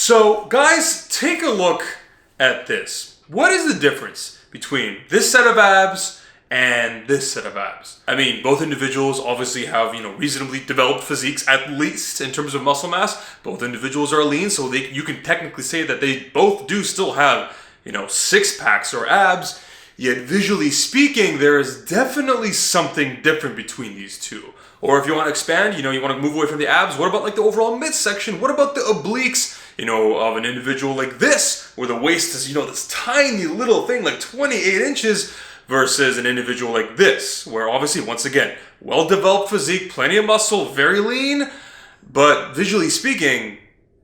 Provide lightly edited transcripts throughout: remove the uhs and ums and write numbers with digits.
So guys, take a look at this. What is the difference between this set of abs and this set of abs? I mean, both individuals obviously have, reasonably developed physiques, at least in terms of muscle mass. Both individuals are lean, so you can technically say that they both do still have, six packs or abs. Yet visually speaking, there is definitely something different between these two. Or if you want to expand, you want to move away from the abs, what about like the overall midsection? What about the obliques, of an individual like this, where the waist is, this tiny little thing, like 28 inches, versus an individual like this, where obviously, once again, well-developed physique, plenty of muscle, very lean, but visually speaking,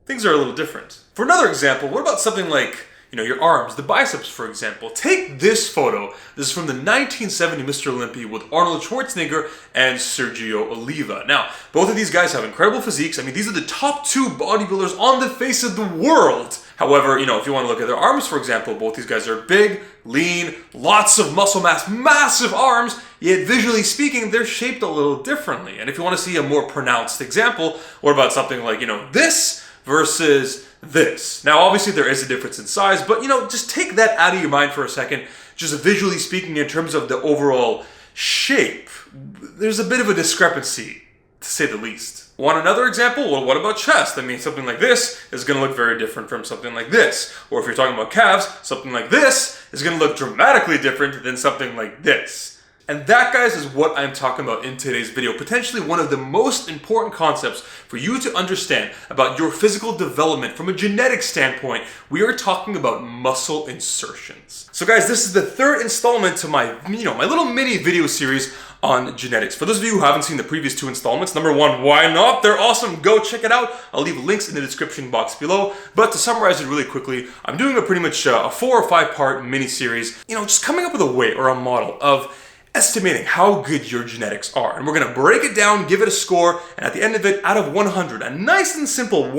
things are a little different. For another example, what about something like, your arms, the biceps, for example? Take this photo. This is from the 1970 Mr. Olympia with Arnold Schwarzenegger and Sergio Oliva. Now, both of these guys have incredible physiques. I mean, these are the top two bodybuilders on the face of the world. However, if you want to look at their arms, for example, both these guys are big, lean, lots of muscle mass, massive arms, yet visually speaking, they're shaped a little differently. And if you want to see a more pronounced example, what about something like, this versus this? Now, obviously there is a difference in size, but just take that out of your mind for a second. Just visually speaking, in terms of the overall shape, there's a bit of a discrepancy, to say the least. Want another example? Well, what about chest? I mean, something like this is going to look very different from something like this. Or if you're talking about calves, something like this is going to look dramatically different than something like this. And that, guys, is what I'm talking about in today's video. Potentially one of the most important concepts for you to understand about your physical development from a genetic standpoint. We are talking about muscle insertions. So guys, this is the third installment to my, my little mini video series on genetics. For those of you who haven't seen the previous two installments, number one, why not? They're awesome. Go check it out. I'll leave links in the description box below. But to summarize it really quickly, I'm doing a pretty much a 4 or 5 part mini series, just coming up with a way or a model of estimating how good your genetics are. And we're going to break it down, give it a score, and at the end of it, out of 100, a nice and simple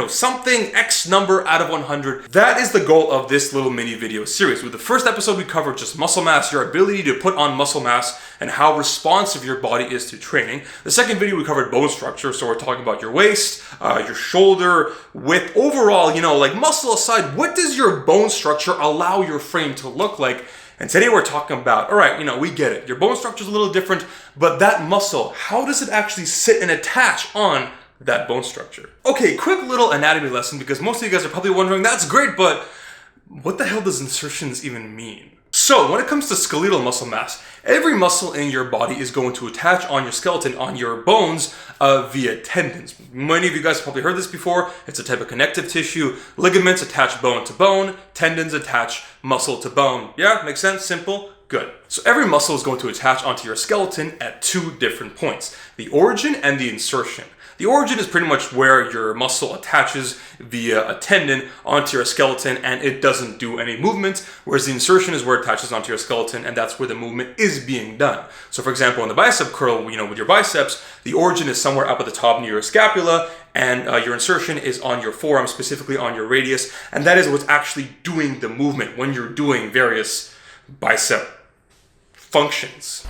something X number out of 100. That is the goal of this little mini video series. With the first episode, we covered just muscle mass, your ability to put on muscle mass, and how responsive your body is to training. The second video, we covered bone structure, so we're talking about your waist, your shoulder width, overall, like muscle aside, what does your bone structure allow your frame to look like? And today we're talking about, all right, we get it. Your bone structure is a little different, but that muscle, how does it actually sit and attach on that bone structure? Okay, quick little anatomy lesson, because most of you guys are probably wondering, that's great, but what the hell does insertions even mean? So when it comes to skeletal muscle mass, every muscle in your body is going to attach on your skeleton, on your bones, via tendons. Many of you guys have probably heard this before. It's a type of connective tissue. Ligaments attach bone to bone. Tendons attach muscle to bone. Yeah, makes sense? Simple? Good. So every muscle is going to attach onto your skeleton at 2 different points, the origin and the insertion. The origin is pretty much where your muscle attaches via a tendon onto your skeleton and it doesn't do any movement, whereas the insertion is where it attaches onto your skeleton and that's where the movement is being done. So for example, in the bicep curl, with your biceps, the origin is somewhere up at the top near your scapula and your insertion is on your forearm, specifically on your radius, and that is what's actually doing the movement when you're doing various bicep functions.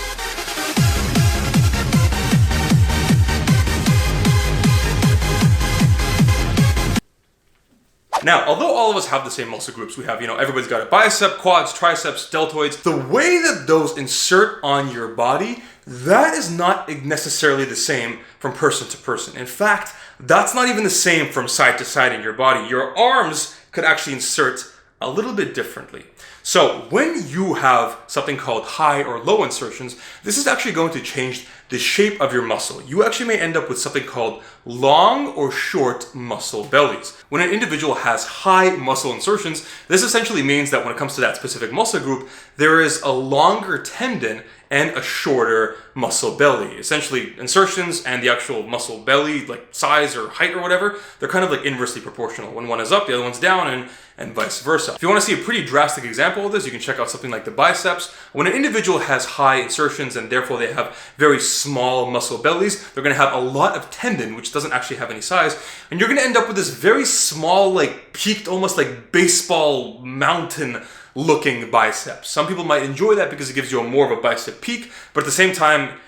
Now, although all of us have the same muscle groups, we have, everybody's got a bicep, quads, triceps, deltoids. The way that those insert on your body, that is not necessarily the same from person to person. In fact, that's not even the same from side to side in your body. Your arms could actually insert a little bit differently. So when you have something called high or low insertions, this is actually going to change the shape of your muscle. You actually may end up with something called long or short muscle bellies. When an individual has high muscle insertions, this essentially means that when it comes to that specific muscle group, there is a longer tendon and a shorter muscle belly. Essentially, insertions and the actual muscle belly, like size or height or whatever, they're kind of like inversely proportional. When one is up, the other one's down, and vice versa. If you want to see a pretty drastic example of this, you can check out something like the biceps. When an individual has high insertions and therefore they have very small muscle bellies, they're going to have a lot of tendon, which doesn't actually have any size, and you're going to end up with this very small, like peaked, almost like baseball mountain looking biceps. Some people might enjoy that because it gives you more of a bicep peak, but at the same time,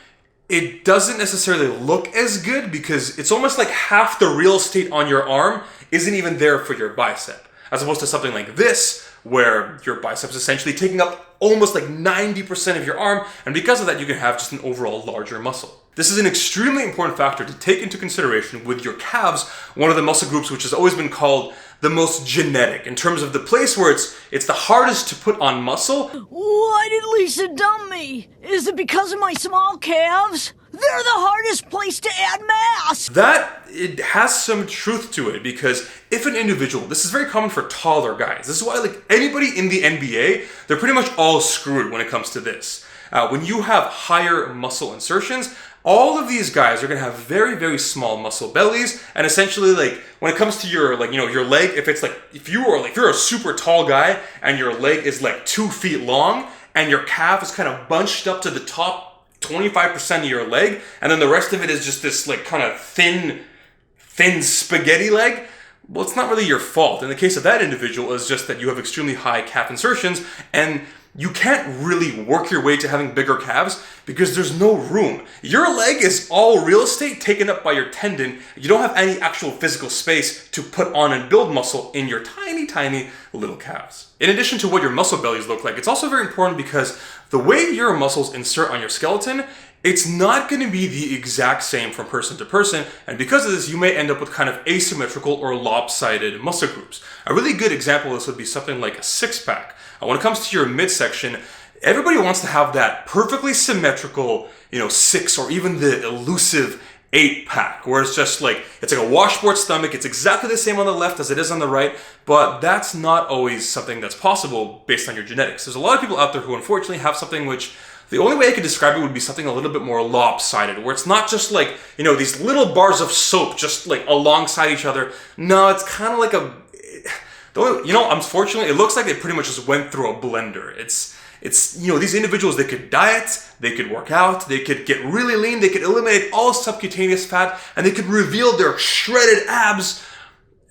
it doesn't necessarily look as good because it's almost like half the real estate on your arm isn't even there for your bicep. As opposed to something like this, where your bicep's essentially taking up almost like 90% of your arm, and because of that you can have just an overall larger muscle. This is an extremely important factor to take into consideration with your calves, one of the muscle groups which has always been called the most genetic, in terms of the place where it's the hardest to put on muscle. Why did Lisa dump me? Is it because of my small calves? They're the hardest place to add mass! It has some truth to it, because if an individual, this is very common for taller guys, this is why like anybody in the NBA, they're pretty much all screwed when it comes to this. When you have higher muscle insertions, all of these guys are going to have very, very small muscle bellies, and essentially like when it comes to your your leg, if you're a super tall guy and your leg is like 2 feet long and your calf is kind of bunched up to the top 25% of your leg, and then the rest of it is just this like kind of thin spaghetti leg, well, it's not really your fault. In the case of that individual, it's just that you have extremely high calf insertions, and you can't really work your way to having bigger calves because there's no room. Your leg is all real estate taken up by your tendon. You don't have any actual physical space to put on and build muscle in your tiny, tiny little calves. In addition to what your muscle bellies look like, it's also very important because the way your muscles insert on your skeleton, it's not going to be the exact same from person to person, and because of this, you may end up with kind of asymmetrical or lopsided muscle groups. A really good example of this would be something like a six-pack. When it comes to your midsection, everybody wants to have that perfectly symmetrical, 6 or even the elusive 8-pack, where it's just like, it's like a washboard stomach, it's exactly the same on the left as it is on the right, but that's not always something that's possible based on your genetics. There's a lot of people out there who unfortunately have something which, the only way I could describe it would be something a little bit more lopsided, where it's not just like, these little bars of soap just like alongside each other. No, it's kind of like unfortunately, it looks like they pretty much just went through a blender. It's these individuals, they could diet, they could work out, they could get really lean, they could eliminate all subcutaneous fat, and they could reveal their shredded abs.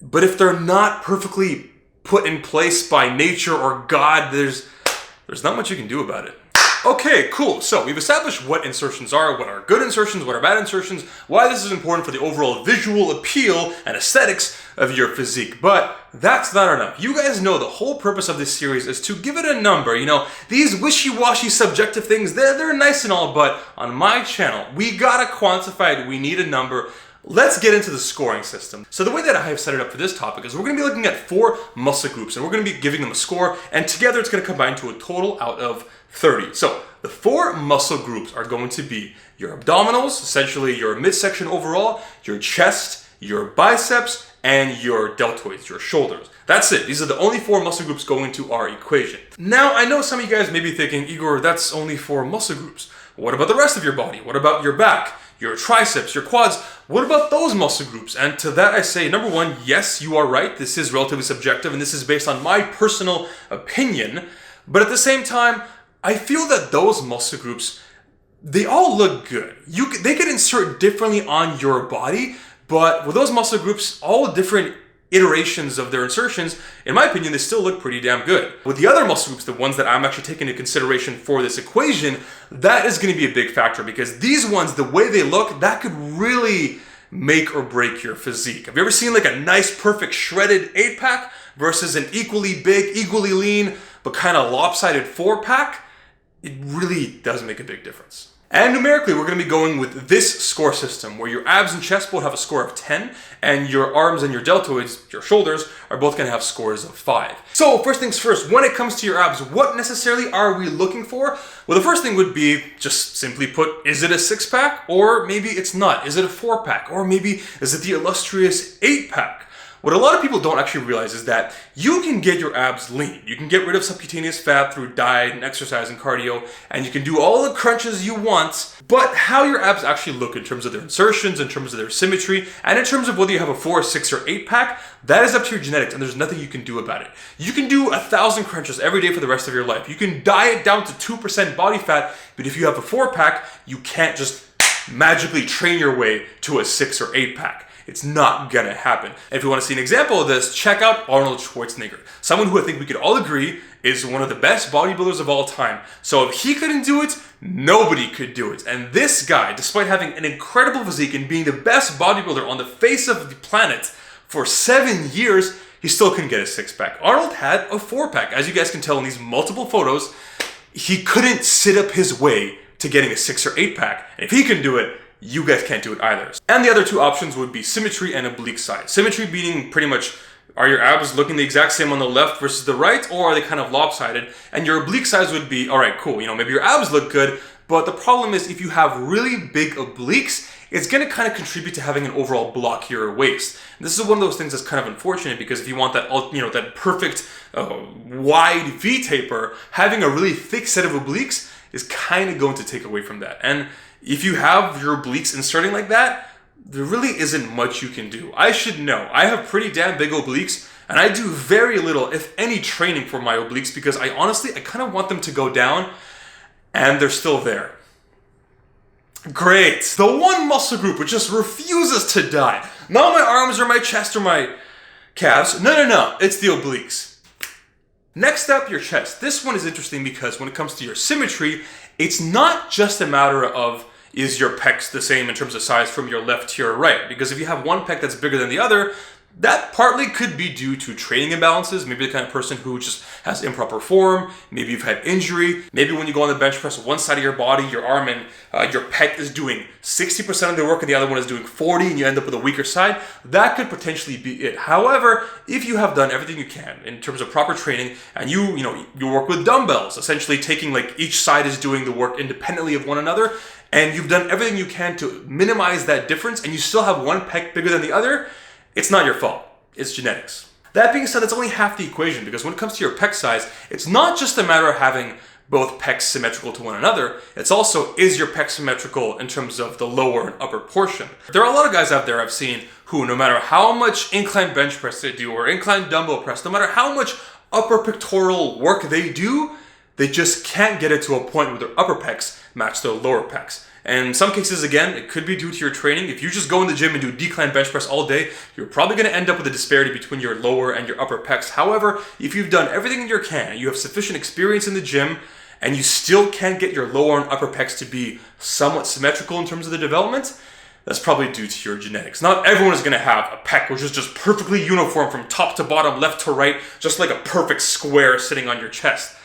But if they're not perfectly put in place by nature or God, there's not much you can do about it. Okay, cool. So we've established what insertions are, what are good insertions, what are bad insertions, why this is important for the overall visual appeal and aesthetics of your physique. But that's not enough. You guys know the whole purpose of this series is to give it a number. These wishy-washy subjective things, they're nice and all, but on my channel, we gotta quantify it. We need a number. Let's get into the scoring system. So the way that I have set it up for this topic is we're going to be looking at 4 muscle groups, and we're going to be giving them a score, and together it's going to combine to a total out of 30. So the 4 muscle groups are going to be your abdominals, essentially your midsection overall, your chest, your biceps, and your deltoids, your shoulders. That's it. These are the only 4 muscle groups going to our equation. Now, I know some of you guys may be thinking, Igor, that's only 4 muscle groups. What about the rest of your body? What about your back, your triceps, your quads? What about those muscle groups? And to that I say, number 1, yes, you are right. This is relatively subjective, and this is based on my personal opinion. But at the same time, I feel that those muscle groups, they all look good. They could insert differently on your body, but with those muscle groups, all different iterations of their insertions, in my opinion, they still look pretty damn good. With the other muscle groups, the ones that I'm actually taking into consideration for this equation, that is going to be a big factor, because these ones, the way they look, that could really make or break your physique. Have you ever seen like a nice, perfect, shredded 8-pack versus an equally big, equally lean, but kind of lopsided 4-pack? It really does make a big difference. And numerically, we're going to be going with this score system, where your abs and chest both have a score of 10, and your arms and your deltoids, your shoulders, are both going to have scores of 5. So first things first, when it comes to your abs, what necessarily are we looking for? Well, the first thing would be, just simply put, is it a 6-pack? Or maybe it's not. Is it a 4-pack? Or maybe is it the illustrious 8-pack? What a lot of people don't actually realize is that you can get your abs lean. You can get rid of subcutaneous fat through diet and exercise and cardio, and you can do all the crunches you want, but how your abs actually look in terms of their insertions, in terms of their symmetry, and in terms of whether you have a 4, 6, or 8-pack, that is up to your genetics, and there's nothing you can do about it. You can do 1,000 crunches every day for the rest of your life. You can diet down to 2% body fat, but if you have a 4-pack, you can't just magically train your way to a 6 or 8-pack. It's not gonna happen. If you want to see an example of this, check out Arnold Schwarzenegger, someone who I think we could all agree is one of the best bodybuilders of all time. So if he couldn't do it, nobody could do it. And this guy, despite having an incredible physique and being the best bodybuilder on the face of the planet, for 7 years, he still couldn't get a 6-pack. Arnold had a 4-pack. As you guys can tell in these multiple photos, he couldn't sit up his way to getting a 6 or 8-pack. And if he can do it, you guys can't do it either. And the other two options would be symmetry and oblique size. Symmetry being pretty much, are your abs looking the exact same on the left versus the right, or are they kind of lopsided? And your oblique size would be, all right, cool, maybe your abs look good, but the problem is if you have really big obliques, it's going to kind of contribute to having an overall blockier waist. And this is one of those things that's kind of unfortunate, because if you want that, that perfect wide V taper, having a really thick set of obliques is kind of going to take away from that. And if you have your obliques inserting like that, there really isn't much you can do. I should know. I have pretty damn big obliques, and I do very little, if any, training for my obliques, because I kind of want them to go down, and they're still there. Great. The one muscle group which just refuses to die. Not my arms or my chest or my calves. No. It's the obliques. Next up, your chest. This one is interesting because when it comes to your symmetry, it's not just a matter of, is your pecs the same in terms of size from your left to your right? Because if you have one pec that's bigger than the other, that partly could be due to training imbalances. Maybe the kind of person who just has improper form. Maybe you've had injury. Maybe when you go on the bench press, one side of your body, your arm and your pec is doing 60% of the work and the other one is doing 40, and you end up with a weaker side. That could potentially be it. However, if you have done everything you can in terms of proper training, and you work with dumbbells, essentially taking like each side is doing the work independently of one another, and you've done everything you can to minimize that difference, and you still have one pec bigger than the other, it's not your fault. It's genetics. That being said, that's only half the equation, because when it comes to your pec size, it's not just a matter of having both pecs symmetrical to one another. It's also, is your pec symmetrical in terms of the lower and upper portion? There are a lot of guys out there I've seen who, no matter how much incline bench press they do or incline dumbbell press, no matter how much upper pectoral work they do, they just can't get it to a point where their upper pecs match their lower pecs. And in some cases, again, it could be due to your training. If you just go in the gym and do decline bench press all day, you're probably going to end up with a disparity between your lower and your upper pecs. However, if you've done everything you can, and you have sufficient experience in the gym, and you still can't get your lower and upper pecs to be somewhat symmetrical in terms of the development, that's probably due to your genetics. Not everyone is going to have a pec which is just perfectly uniform from top to bottom, left to right, just like a perfect square sitting on your chest.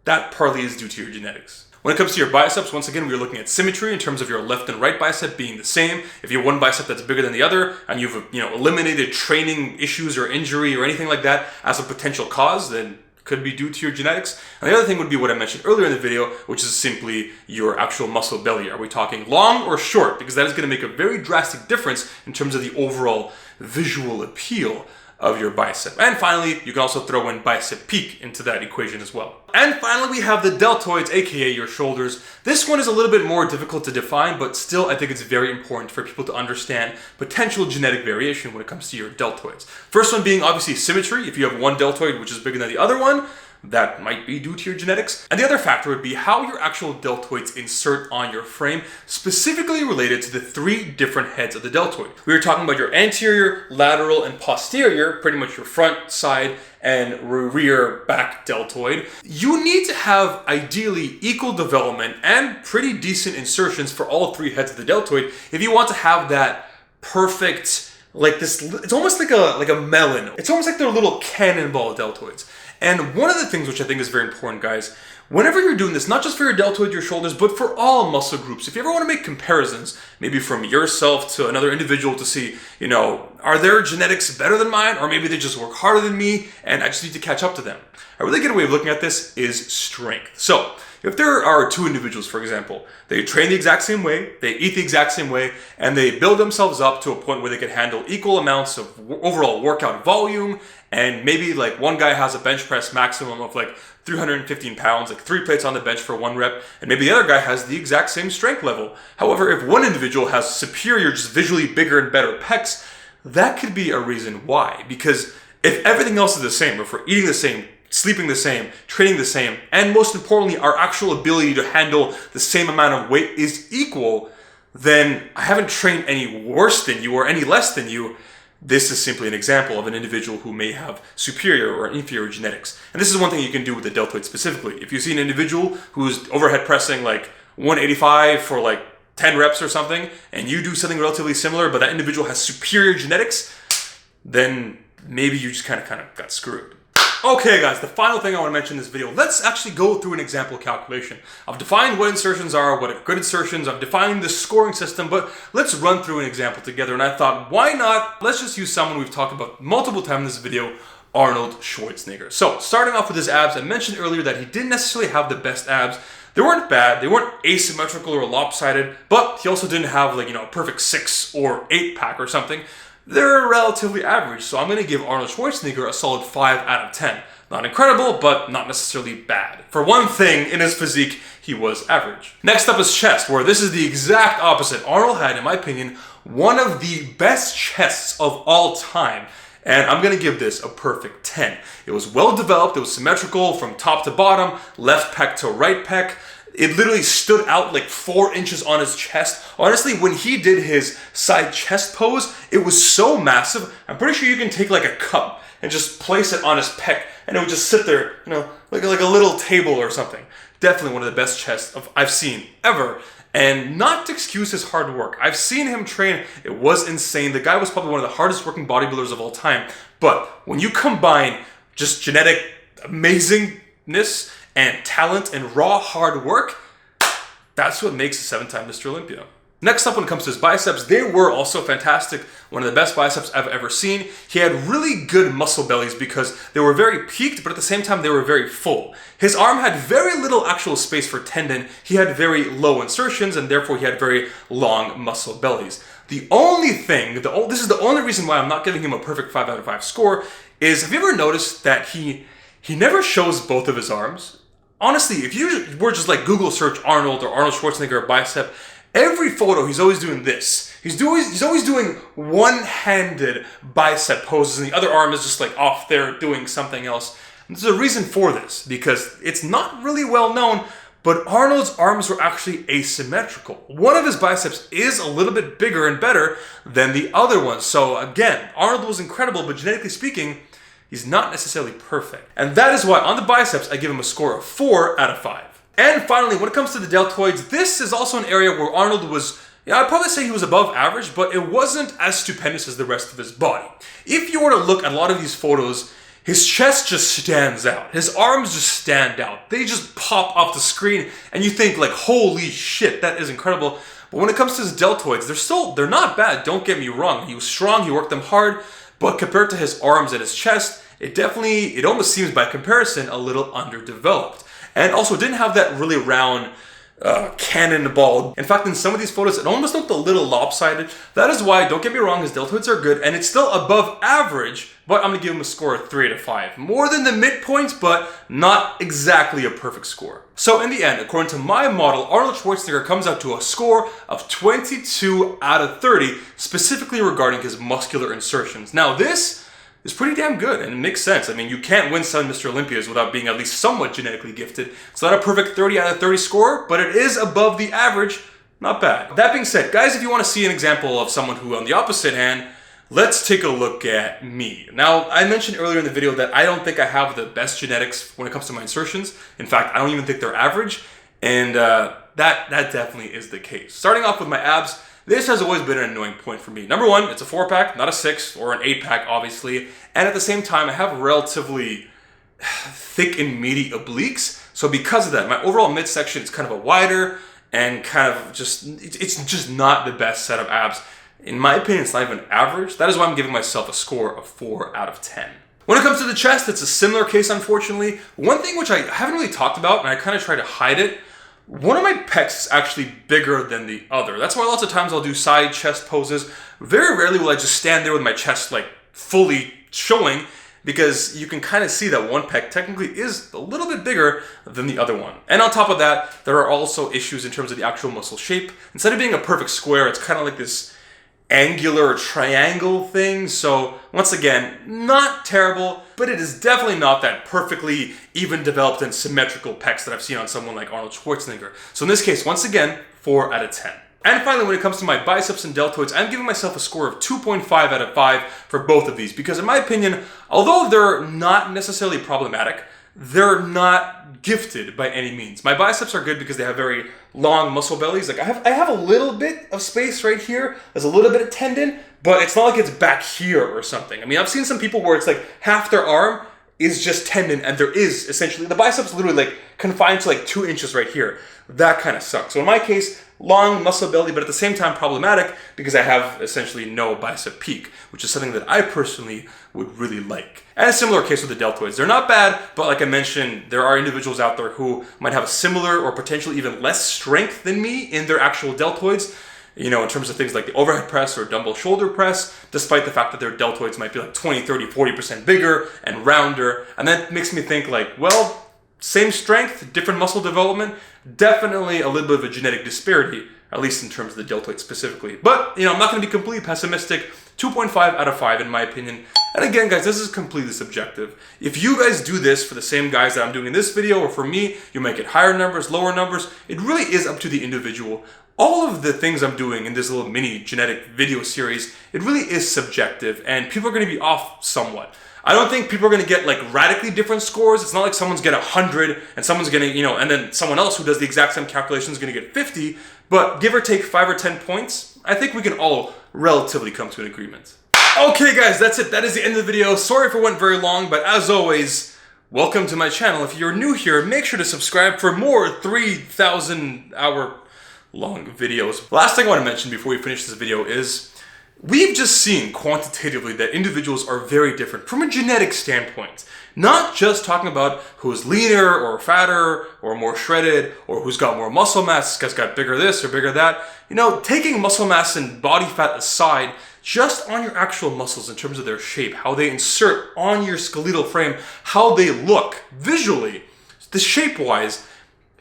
That partly is due to your genetics. When it comes to your biceps, once again, we're looking at symmetry in terms of your left and right bicep being the same. If you have one bicep that's bigger than the other, and you've eliminated training issues or injury or anything like that as a potential cause, then it could be due to your genetics. And the other thing would be what I mentioned earlier in the video, which is simply your actual muscle belly. Are we talking long or short? Because that is going to make a very drastic difference in terms of the overall visual appeal of your bicep. And finally, you can also throw in bicep peak into that equation as well. And finally, we have the deltoids, aka your shoulders. This one is a little bit more difficult to define, but still I think it's very important for people to understand potential genetic variation when it comes to your deltoids. First one being obviously symmetry. If you have one deltoid which is bigger than the other one, that might be due to your genetics. And the other factor would be how your actual deltoids insert on your frame, specifically related to the 3 different heads of the deltoid. We were talking about your anterior, lateral, and posterior, pretty much your front, side, and rear back deltoid. You need to have ideally equal development and pretty decent insertions for all 3 heads of the deltoid if you want to have that perfect, like this, it's almost like a melon. It's almost like they're little cannonball deltoids. And one of the things which I think is very important, guys, whenever you're doing this, not just for your deltoid, your shoulders, but for all muscle groups, if you ever want to make comparisons, maybe from yourself to another individual to see, are their genetics better than mine? Or maybe they just work harder than me and I just need to catch up to them. A really good way of looking at this is strength. So if there are 2 individuals, for example, they train the exact same way, they eat the exact same way, and they build themselves up to a point where they can handle equal amounts of overall workout volume, and maybe like one guy has a bench press maximum of like 315 pounds, like 3 plates on the bench for 1 rep, and maybe the other guy has the exact same strength level. However, if one individual has superior, just visually bigger and better pecs, that could be a reason why. Because if everything else is the same, if we're eating the same, sleeping the same, training the same, and most importantly, our actual ability to handle the same amount of weight is equal, then I haven't trained any worse than you or any less than you. This is simply an example of an individual who may have superior or inferior genetics. And this is one thing you can do with the deltoid specifically. If you see an individual who's overhead pressing like 185 for like 10 reps or something, and you do something relatively similar, but that individual has superior genetics, then maybe you just kind of got screwed. Okay guys, the final thing I want to mention in this video, let's actually go through an example calculation. I've defined what insertions are, what are good insertions, I've defined the scoring system, but let's run through an example together. And I thought, why not, let's just use someone we've talked about multiple times in this video, Arnold Schwarzenegger. So, starting off with his abs, I mentioned earlier that he didn't necessarily have the best abs. They weren't bad, they weren't asymmetrical or lopsided, but he also didn't have like, a perfect 6 or 8 pack or something. They're relatively average, so I'm going to give Arnold Schwarzenegger a solid 5 out of 10. Not incredible, but not necessarily bad. For one thing, in his physique, he was average. Next up is chest, where this is the exact opposite. Arnold had, in my opinion, one of the best chests of all time. And I'm going to give this a perfect 10. It was well developed, it was symmetrical from top to bottom, left pec to right pec. It literally stood out like 4 inches on his chest. Honestly, when he did his side chest pose, it was so massive. I'm pretty sure you can take like a cup and just place it on his pec and it would just sit there, like a little table or something. Definitely one of the best chests I've seen ever. And not to excuse his hard work. I've seen him train. It was insane. The guy was probably one of the hardest working bodybuilders of all time. But when you combine just genetic amazingness and talent and raw hard work, that's what makes a 7-time Mr. Olympia. Next up, when it comes to his biceps, they were also fantastic. One of the best biceps I've ever seen. He had really good muscle bellies because they were very peaked, but at the same time, they were very full. His arm had very little actual space for tendon. He had very low insertions, and therefore he had very long muscle bellies. The only thing, this is the only reason why I'm not giving him a perfect 5 out of 5 score, is have you ever noticed that he never shows both of his arms? Honestly, if you were just like Google search Arnold or Arnold Schwarzenegger bicep, every photo he's always doing this. He's always doing one-handed bicep poses and the other arm is just like off there doing something else. And there's a reason for this, because it's not really well known, but Arnold's arms were actually asymmetrical. One of his biceps is a little bit bigger and better than the other one. So again, Arnold was incredible, but genetically speaking, he's not necessarily perfect. And that is why on the biceps, I give him a score of 4 out of 5. And finally, when it comes to the deltoids, this is also an area where Arnold was, I'd probably say he was above average, but it wasn't as stupendous as the rest of his body. If you were to look at a lot of these photos, his chest just stands out. His arms just stand out. They just pop off the screen and you think like, holy shit, that is incredible. But when it comes to his deltoids, they're not bad, don't get me wrong. He was strong, he worked them hard, but compared to his arms and his chest, it almost seems by comparison a little underdeveloped. And also didn't have that really round cannonball. In fact, in some of these photos, it almost looked a little lopsided. That is why, don't get me wrong, his deltoids are good, and it's still above average, but I'm gonna give him a score of 3 out of 5. More than the midpoints, but not exactly a perfect score. So in the end, according to my model, Arnold Schwarzenegger comes out to a score of 22 out of 30, specifically regarding his muscular insertions. Now this is pretty damn good, and it makes sense. I mean, you can't win 7 Mr. Olympias without being at least somewhat genetically gifted. It's not a perfect 30 out of 30 score, but it is above the average. Not bad. That being said, guys, if you want to see an example of someone who, on the opposite hand, let's take a look at me. Now, I mentioned earlier in the video that I don't think I have the best genetics when it comes to my insertions. In fact, I don't even think they're average, and that definitely is the case. Starting off with my abs, this has always been an annoying point for me. Number one, it's a 4-pack, not a 6 or an 8-pack, obviously. And at the same time, I have relatively thick and meaty obliques. So because of that, my overall midsection is kind of a wider and kind of just, it's just not the best set of abs. In my opinion, it's not even average. That is why I'm giving myself a score of 4 out of 10. When it comes to the chest, it's a similar case, unfortunately. One thing which I haven't really talked about, and I kind of try to hide it, one of my pecs is actually bigger than the other. That's why lots of times I'll do side chest poses. Very rarely will I just stand there with my chest like fully showing, because you can kind of see that one pec technically is a little bit bigger than the other one. And on top of that, there are also issues in terms of the actual muscle shape. Instead of being a perfect square, it's kind of like this angular triangle thing. So once again, not terrible, but it is definitely not that perfectly even developed and symmetrical pecs that I've seen on someone like Arnold Schwarzenegger. So in this case, once again, 4 out of 10. And finally, when it comes to my biceps and deltoids, I'm giving myself a score of 2.5 out of 5 for both of these, because in my opinion, although they're not necessarily problematic, they're not gifted by any means. My biceps are good because they have very long muscle bellies. Like I have a little bit of space right here. There's a little bit of tendon, but it's not like it's back here or something. I mean, I've seen some people where it's like half their arm is just tendon, and there is essentially, the bicep's literally like confined to like 2 inches right here. That kind of sucks. So in my case, long muscle belly, but at the same time problematic because I have essentially no bicep peak, which is something that I personally would really like. And a similar case with the deltoids. They're not bad, but like I mentioned, there are individuals out there who might have a similar or potentially even less strength than me in their actual deltoids, you know, in terms of things like the overhead press or dumbbell shoulder press, despite the fact that their deltoids might be like 20, 30, 40% bigger and rounder. And that makes me think like, well, same strength, different muscle development, definitely a little bit of a genetic disparity, at least in terms of the deltoid specifically. But, you know, I'm not going to be completely pessimistic. 2.5 out of 5 in my opinion. And again, guys, this is completely subjective. If you guys do this for the same guys that I'm doing in this video, or for me, you might get higher numbers, lower numbers. It really is up to the individual. All of the things I'm doing in this little mini genetic video series, it really is subjective, and people are going to be off somewhat. I don't think people are going to get like radically different scores. It's not like someone's get 100 and someone's going to, you know, and then someone else who does the exact same calculation is going to get 50, but give or take 5 or 10 points, I think we can all relatively come to an agreement. Okay guys, that's it. That is the end of the video. Sorry if it went very long, but as always, welcome to my channel. If you're new here, make sure to subscribe for more 3,000 hour long videos. Last thing I want to mention before we finish this video is we've just seen quantitatively that individuals are very different from a genetic standpoint. Not just talking about who's leaner or fatter or more shredded or who's got more muscle mass, this guy's got bigger this or bigger that. You know, taking muscle mass and body fat aside, just on your actual muscles in terms of their shape, how they insert on your skeletal frame, how they look visually, the shape-wise,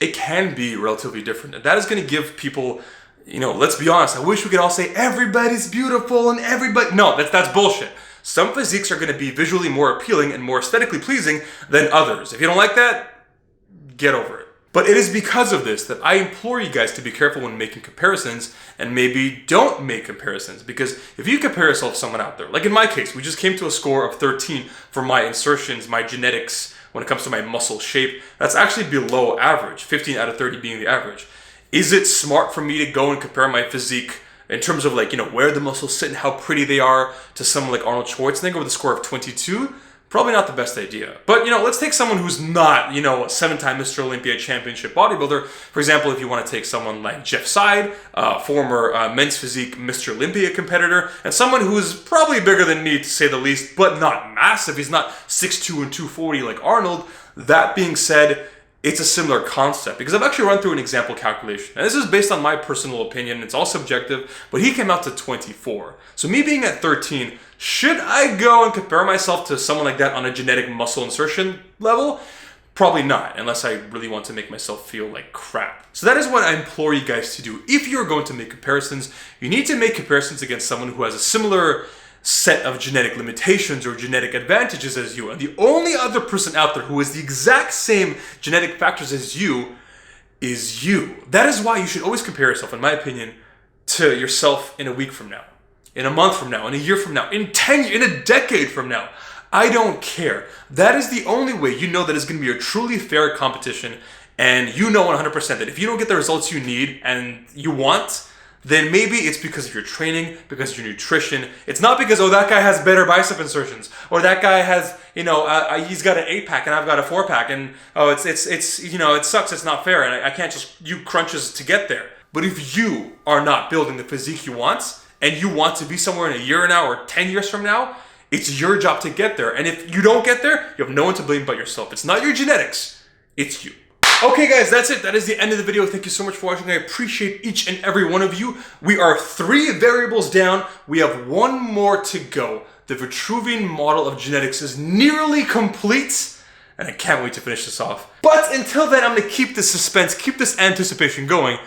it can be relatively different. And that is going to give people, you know, let's be honest, I wish we could all say everybody's beautiful and everybody, no, that's bullshit. Some physiques are going to be visually more appealing and more aesthetically pleasing than others. If you don't like that, get over it. But it is because of this that I implore you guys to be careful when making comparisons, and maybe don't make comparisons. Because if you compare yourself to someone out there, like in my case, we just came to a score of 13 for my insertions, my genetics, when it comes to my muscle shape. That's actually below average, 15 out of 30 being the average. Is it smart for me to go and compare my physique in terms of like, you know, where the muscles sit and how pretty they are to someone like Arnold Schwarzenegger with a score of 22? Probably not the best idea. But, you know, let's take someone who's not, you know, a 7-time Mr. Olympia championship bodybuilder. For example, if you want to take someone like Jeff Seid, former men's physique Mr. Olympia competitor, and someone who is probably bigger than me to say the least, but not massive. He's not 6'2" and 240 like Arnold. That being said, it's a similar concept because I've actually run through an example calculation. And this is based on my personal opinion. It's all subjective, but he came out to 24. So me being at 13, should I go and compare myself to someone like that on a genetic muscle insertion level? Probably not, unless I really want to make myself feel like crap. So that is what I implore you guys to do. If you're going to make comparisons, you need to make comparisons against someone who has a similar set of genetic limitations or genetic advantages as you. And the only other person out there who has the exact same genetic factors as you is you. That is why you should always compare yourself, in my opinion, to yourself in a week from now, in a month from now, in a year from now, in 10 years, in a decade from now. I don't care. That is the only way you know that it's going to be a truly fair competition, and you know 100% that if you don't get the results you need and you want, then maybe it's because of your training, because of your nutrition. It's not because, oh, that guy has better bicep insertions, or that guy has, you know, he's got an 8-pack and I've got a 4-pack, and oh, it's you know, it sucks, it's not fair, and I can't just use crunches to get there. But if you are not building the physique you want, and you want to be somewhere in a year now or 10 years from now, it's your job to get there. And if you don't get there, you have no one to blame but yourself. It's not your genetics, it's you. Okay guys, that's it. That is the end of the video. Thank you so much for watching. I appreciate each and every one of you. We are 3 variables down. We have 1 more to go. The Vitruvian model of genetics is nearly complete, and I can't wait to finish this off. But until then, I'm going to keep this suspense, keep this anticipation going.